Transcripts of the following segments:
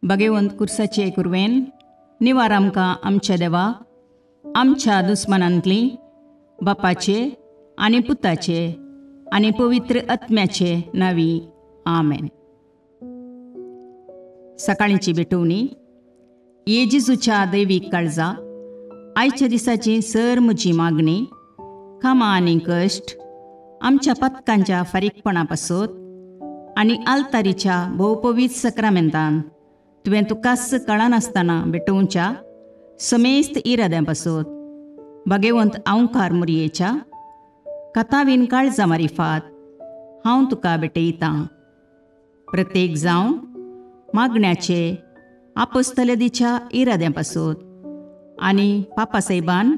भगवंत कुर्साचे कुरवेन निवार आमकां आमच्या देवा आमच्या दुस्मनांतली बापाचे आनी पुताचे आनी पवित्र आत्म्याचे नावी आमेन. सकाळींची भेटवणी. येजेजूच्या दैवीक काळजा आयच्या दिसाची सर म्हजी मागणी कामां आनी कश्ट आमच्या पथकांच्या फारीकपणा पासत आनी आल्तारीच्या भोवपवीत सक्रामेंतान तुवें तुकास कळनासतना भेटोवच्या समेस्त इराद्यां पासत भगवंत आवकार मुरयेच्या कथावीन काळजा मारिफात हांव तुका भेटयतां. प्रत्येक जावं मागण्याचे आपोस्तलदीच्या इराद्यां पासत आनी पापासाहेबान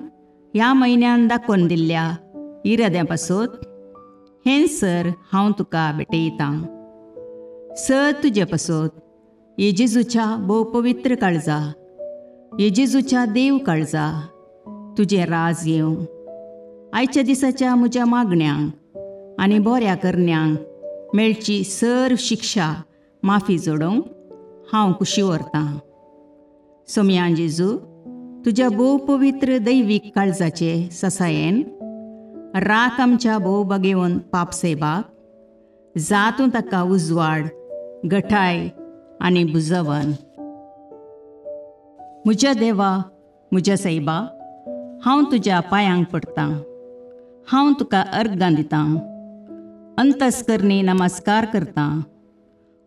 ह्या म्हयन्यान दाखोवन दिल्ल्या इराद्यां पासत हें सर हांव तुका भेटयतां. सर तुजे पासत येजेजूच्या भोवपवित्र काळजा येजेजूच्या देव काळजा तुजें राज येवं. आयच्या दिसाच्या म्हज्या मागण्यांक आनी बऱ्या करण्यांक मेळची सर शिक्षा माफी जोडोवंक हांव कुशी व्हरतां. सोम्या जेजू तुज्या भोवपवित्र दैवीक काळजाचे ससायेन राख आमच्या भोव भगवंत पापसाहेबाक जातूं ताका उजवाड घटाय आनी बुजवण. म्हज्या देवा म्हज्या साहेबा हांव तुज्या पांयांक पडटां. हांव तुका अर्गां दितां. अंतस्करणी नमस्कार करतां.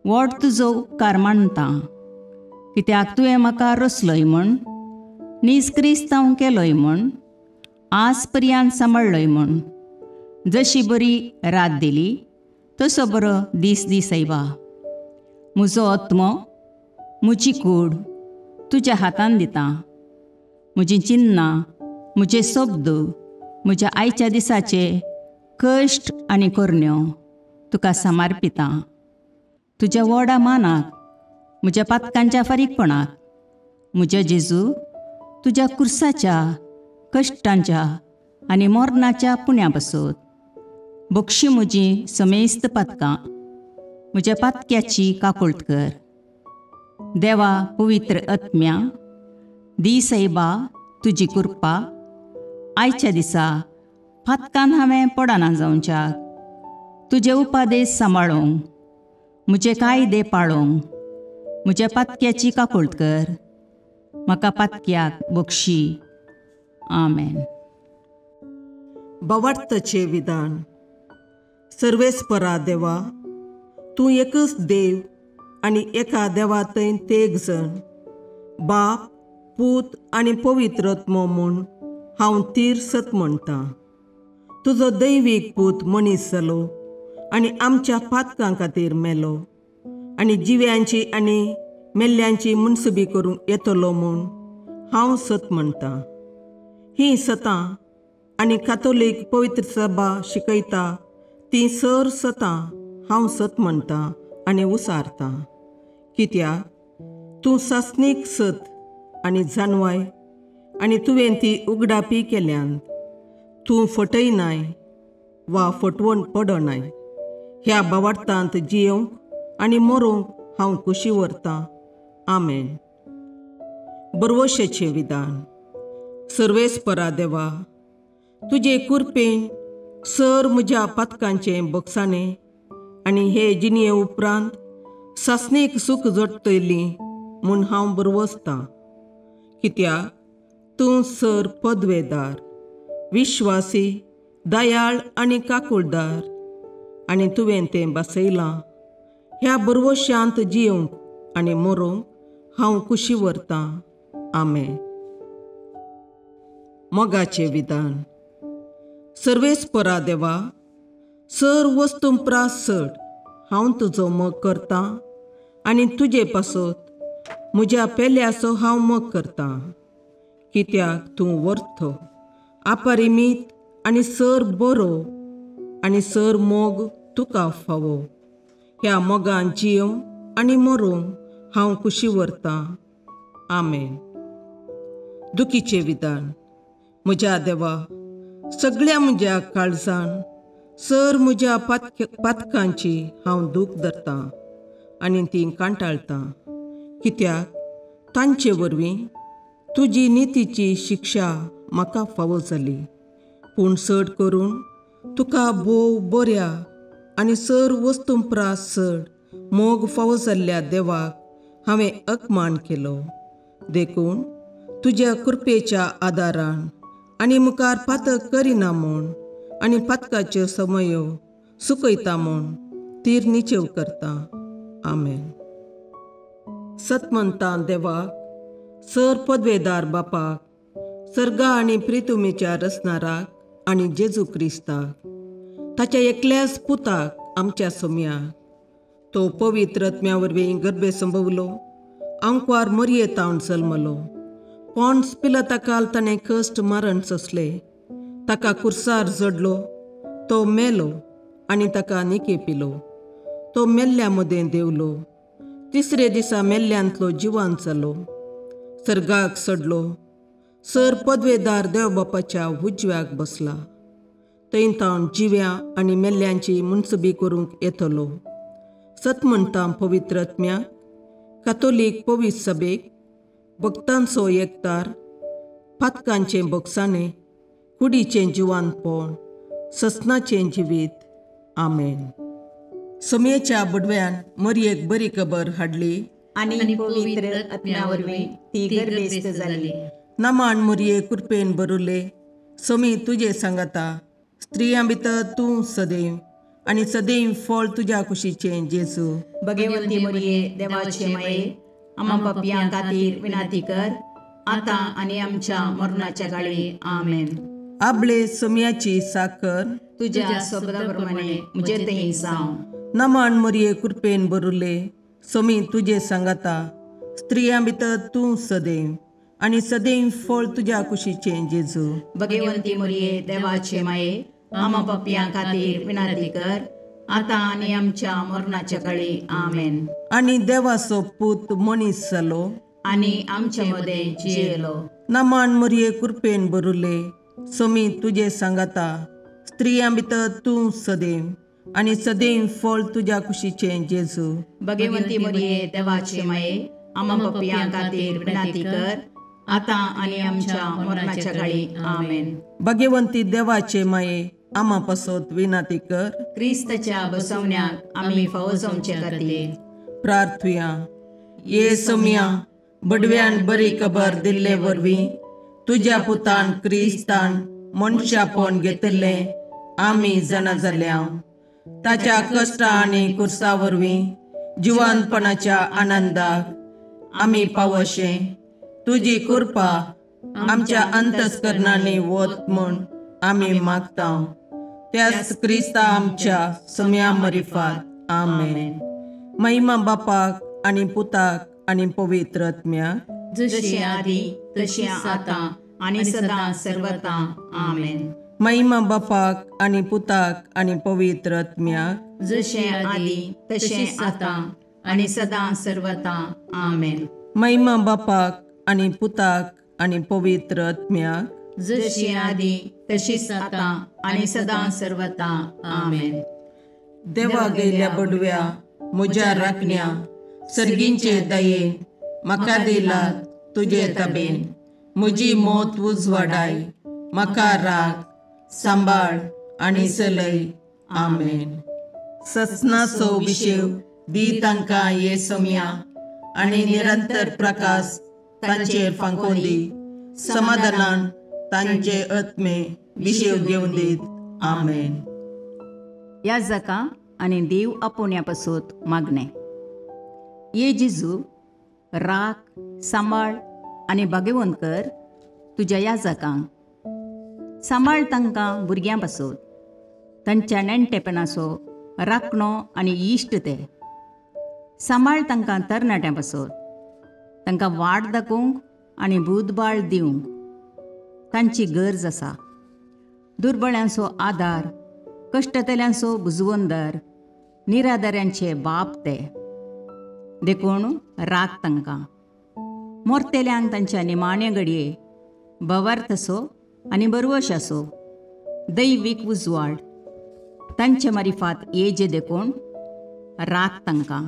व्हड तुजो उपकार मानतां. कित्याक तुवें म्हाका रचलोय म्हूण निस्क्रिस्तांव केलोय म्हूण आज पर्यंत सांबाळलोय म्हूण जशी बरी रात दिली तसो बरो दीस दी सायबा. म्हजो आत्मो म्हजी कूड तुज्या हातान दितां. म्हजीं चिन्नां म्हजे शब्द म्हज्या आयच्या दिसाचे कश्ट आनी करण्यो तुका समर्पितां. तुज्या व्हडा मानाक म्हज्या पातकांच्या फारीकपणाक म्हज्या जेजू तुज्या कुर्साच्या कश्टांच्या आनी मरणाच्या पुण्या पासत बक्षी म्हजी समेस्त पातकां म्हज्या पातक्याची काकुळट कर. देवा पवित्र आत्म्या दी सायबा तुजी कृपा आयच्या दिसा पातकान हांवें पडना जावच्याक तुजे उपादेश सांबाळोवंक म्हजे कायदे पाळोवंक म्हज्या पातक्याची काकुळट कर. म्हाका पातक्याक बक्षी. आमेन. बवार्थाचें विधान. सर्वेस्परा देवा तूं एकच देव आनी एका देवा थंय तेग जण बाप पूत आनी पवित्र आत्मो म्हूण हांव तीर सत म्हणटां. तुजो दैवीक पूत मनीस जालो आनी आमच्या पातकां खातीर मेलो आनी जिव्यांची आनी मेल्ल्यांची मुनसुबी करूंक येतलो म्हूण हांव सत म्हणटां. हीं सतां आनी कातोलीक पवित्र सभा शिकयता तीं सर सतां हांव सत म्हणटां आनी उसारतां. कित्याक तूं सासणीक सत आनी जानवाय आनी तुवें ती उगडापी केल्यांत. तूं फटयनाय वा फटवण पडनाय. ह्या बवार्थांत जियोंक आनी मरोवंक हांव कुशी व्हरतां. आमेन. बरवशेचें विधान. सर्वेस्परा देवा तुजे कुरपेन सर म्हज्या पातकांचें बक्षाणें आनी हे जिणये उपरांत सासणेक सूख जोडटली म्हूण हांव बरवसतां. कित्याक तूं सर पदवेदार विश्वासी दयाळ आनी काकुळदार आनी तुवें तें बसयलां. ह्या बरवश्यांत जियोंक आनी मरोवंक हांव कुशी व्हरतां. आमेन. मोगाचें विधान. सर्वेस्परा देवा सर वस्तुंपरास चड हांव तुजो मोग करतां आनी तुजे पासत म्हज्या पेल्याचो हांव मोग करतां. कित्याक तूं वर्थ अपरिमीत आनी सर बरो आनी सर मोग तुका फावो. ह्या मोगान जियोंक आनी मरोवंक हांव कुशी व्हरतां. आमेन. दुखीचें विधान. म्हज्या देवा सगळ्या म्हज्या काळजान सर म्हज्या पातकांची हांव दूख धरतां आनी ती कांटाळतां. कित्याक तांचे वरवीं तुजी नितीची शिक्षा म्हाका फावो जाली. पूण चड करून तुका भोव बऱ्या आनी सर वस्तूंपरास चड मोग फावो जाल्ल्या देवाक हांवें अकमान केलो. देखून तुज्या कृपेच्या आदारान आनी मुखार पातक करिना म्हूण आनी पातकाच्यो समयो सुकयता म्हूण तीर निचेव करता. आमेन. सतमंतां देवाक, सर पदवेदार बापाक, सर्गा आनी प्रितुमेच्या रचणाराक आनी जेजू क्रिस्ताक, ताच्या एकल्याच पुताक आमच्या सोम्याक, तो पवित्र आत्म्या वरवीं गर्भे संभवलो, आंकवार मरयेतावन जल्मलो, पोन्स पिलाताकाल ताणें कश्ट मरण सोंसले, ताका कुर्सार जडलो, तो मेलो आनी ताका निकेपिलो, तो मेल्ल्या मदें देवलो, तिसरे दिसा मेल्ल्यांतलो जिवांत जालो, सर्गाक चडलो, सर पदवेदार देवबापाच्या उजव्याक बसला, थंय तावन जिव्या आनी मेल्ल्यांची मुनसबी करूंक येतलो. सतमंतां पवित्र आत्म्याक, कातोलीक पवित्र सभेक, भक्तांचो एकतार, पातकांचें भोगसाणें, कुडीचें जिवांतपण, ससनाचें जिवीत. आमेन. सोम्येच्या बडव्यान मरयेक बरी खबर हाडली आनी पवित्र आत्म्या वरवीं ती गर्भेस्त जाली. नमान मरये कृपेन बरुले, सोमी तुजे सांगाता, स्त्रियां भितर तूं सदैव आनी सदैव फळ तुज्या कुशीचें जेजू. भगवंती मरये देवाचे माये, आम्हा पापयां खातीर विनाती कर, आतां आनी आमच्या मरणाच्या काळी. आमेन. आपले सोम्याची साकर तुज्या सोबताप्रमाणे म्हजे थंय जावं. नमान मरये कृपेन बरुले, सोमी तुजे सांगाता, स्त्रियां भितर तूं सदैव आनी सदैव फळ तुज्या कुशीचें जेजू. भगवंती मरये देवाचे माये, आम्हा पापयां खातीर विनाती कर, आतां आनी आमच्या मरणाच्या काळी. आमेन. आनी देवाचो पूत मनीस जालो आनी आमचे मदें जियेलो. नमान मरये कृपेन बरुले, सोमी तुजे सांगाता, स्त्रियां भितर तूं सदैव आनी सदैव फळ तुज्या कुशीचें जेजू. भगवंती मरये देवाचे माये, आम्हा पापयां खातीर विनाती कर, आतां आनी आमच्या मरणाच्या काळी. आमेन. भगवंती देवाचे माये, आम्हा पासत विनाती कर. क्रिस्ताच्या बसवण्याक आमी फावो जावचे खातीर प्रार्थुया. ये सोम्या, बडव्यान बरी खबर दिल्ले वरवीं तुज्या पुतान क्रिस्तान मनशापण घेतिल्लें आमी जाणा जाल्या. ताच्या कश्टा आनी कुर्सा वरवीं जिवंतपणाच्या आनंदाक आमी पावशे. तुजी कृपा आमच्या अंतस्करणांनी वत म्हूण आमी मागता. त्याच क्रिस्ता आमच्या सोम्या मरिफात. आमेन. महिमा बापाक आनी पुताक आनी पवित्र आत्म्याक, जशे आदी तशें आतां आनी सदां सर्वता. आमेन. महिमा बापाक आनी पुताक आनी पवित्र आत्म्याक, जशे आदी तशें आतां आनी सदां सर्वता. आमेन. महिमा बापाक आनी पुताक आनी पवित्र आत्म्याक, जशी आदी तशीच आतां आनी सदां सर्वता. आमेन. देवा गेल्या बडव्या म्हज्या राखण्या, सर्गींचे दयेन म्हाका दिलात तुजे तबेन. म्हजी मोत उजवाडाय, म्हाका राख, सांबाळ आनी चलय. आमेन. ससनाचो विशेव दी तांकां ये सोम्या, आनी निरंतर प्रकाश तांचेर फांकून दी. समाधानान तांचे आत्मे विशेव घेवन दीत. आमेन. याजकां आनी देव आपोवण्या पासत मागणें. ये जेजू, राख, सांबाळ आनी भाग्यवंत कर तुज्या याजकांक. सांबाळ तांकां भुरग्यां पासत, तांच्या नेणटेपणाचो राखणो आनी इश्ट ते. सांबाळ तांकां तरणाट्यां पासत, तांकां वाट दाखोवंक आनी बुधबाळ दिवंक तांची गरज आसा. दुर्बळ्यांचो आदार, कश्टतल्यांचो बुजवंदर, निराधाऱ्यांचे बाप ते. देखून राख तांकां. मोरतेल्यांक तांच्या निमाणे घडये भवार्थसो आनी बरवशाचो दैवीक उजवाड तांचे मारिफात येजे देखून राख तांकां.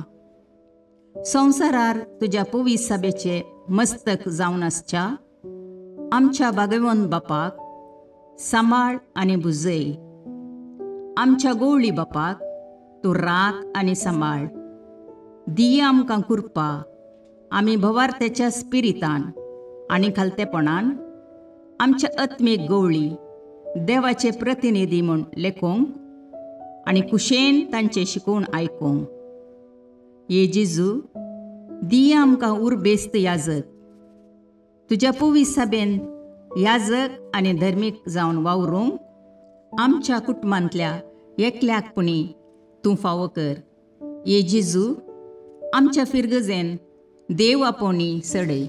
संवसारार तुज्या पवित्र सभेचे मस्तक जावन आसच्या आमच्या भागवंत बापाक सांबाळ आनी बुजय. आमच्या गवळी बापाक तूं राख आनी सांबाळ. दिये आमकां कुरपा आमी भवार्थेच्या स्पिरितान आनी खालतेपणान आमच्या आत्मीक गवळी देवाचे प्रतिनिधी म्हूण लेखोंक आनी कुशेन तांचे शिकोवन आयकूंक. ये जेजू दिये आमकां उरबेस्त याजक. तुज्या पवित्र सभेन याजक आनी धर्मीक जावन वावरूंक आमच्या कुटुंबांतल्या एकल्याकपणी तूं फावो कर. ये जेजू आमच्या फिरगजेन देव आपोवणी सडय.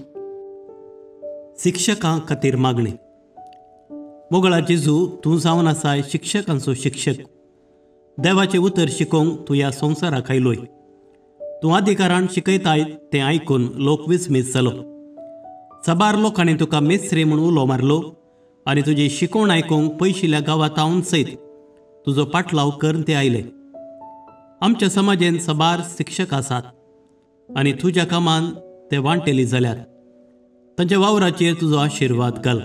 शिक्षकां खातीर मागणी. मोगळा जेजू, तूं जावन आसाय शिक्षकांचो शिक्षक. देवाचें उतर शिकोवंक तूं ह्या संवसाराक आयलोय. तूं अधिकारान शिकयताय तें आयकून लोक विस्मीत जालो. साबार लोकांनी तुका मेस्रे म्हूण उलो मारलो आनी तुजी शिकोवण आयकूंक पयशिल्ल्या गांवांतावन सयत तुजो पाटलाव करून ते आयले. आमच्या समाजेन साबार शिक्षक आसात आनी तुज्या कामान ते वांटेली जाल्यात. तांच्या वावराचेर तुजो आशिर्वाद घाल.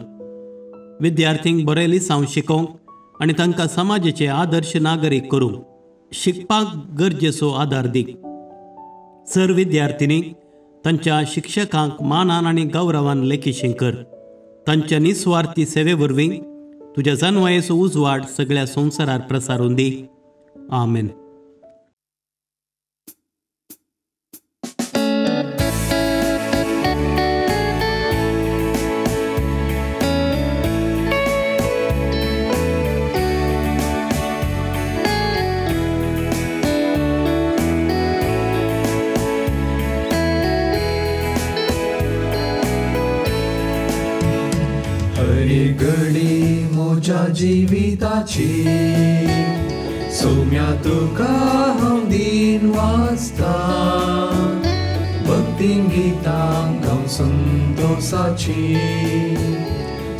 विद्यार्थींक बरे लिसांव शिकोवंक आनी तांकां समाजाचे आदर्श नागरीक करूंक शिकपाक गरजेचो आदार दी. सर विद्यार्थिनीक तांच्या शिक्षकांक मानान आनी गौरवान लेखीशीं कर. तांच्या निस्वार्थी सेवे वरवीं तुज्या जानवायेचो उजवाड सगळ्या संवसारार प्रसारून दी. आमेन. घडी म्हज्या जिविताची सौम्या तुका हांव दीन वाचता. भक्तीन गितां गावन संतोषाची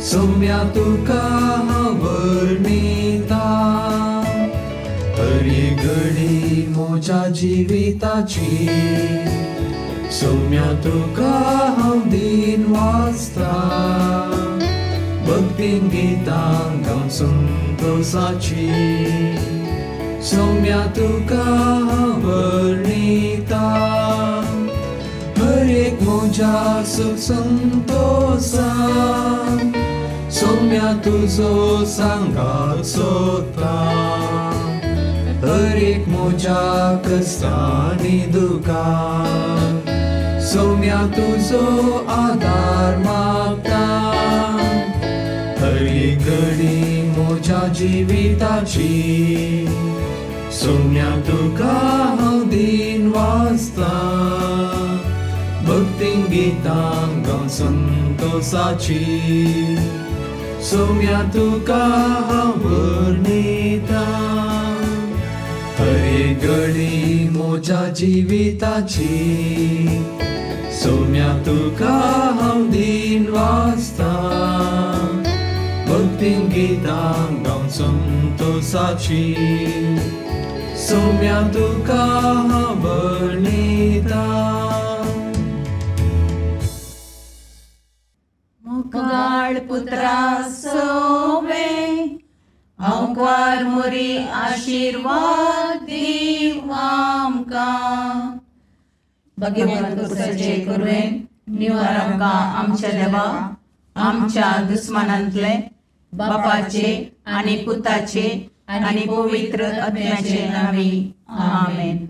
सौम्या तुका हांव वर्णिता. हरी घडी म्हज्या जिविताची सौम्या तुका हांव दीन वाचता. भक्तीन गितां गावन संतोषाची सौम्या तुका हांव वर्णिता. हर एक म्हज्या सुख संतोषान सौम्या तुजो सांगात सोदता. हर एक म्हज्या कश्टांनी दुखान सौम्या तुजो आदार मागता. हरी घडी म्हज्या जिविताची सौम्या तुका हांव दीन वाचता. भक्तीन गितां गावन संतोषाची सौम्या तुका हांव वर्णिता. हरी घडी म्हज्या जिविताची सौम्या तुका हांव दीन वाचता. भक्तीन गितां गावन संतोषाची सौम्या तुका हांव वर्णिता. मोगाळ पुत्रा सोवे अवकार मोरी आशीर्वाद दीव आमकां. भगवंत पुत्राचे करुणेन निवार आमकां आमच्या देवा आमच्या दुस्मानांतले बापाचे आनी पुताचे आनी पवित्र आत्म्याचे नावी. आमेन.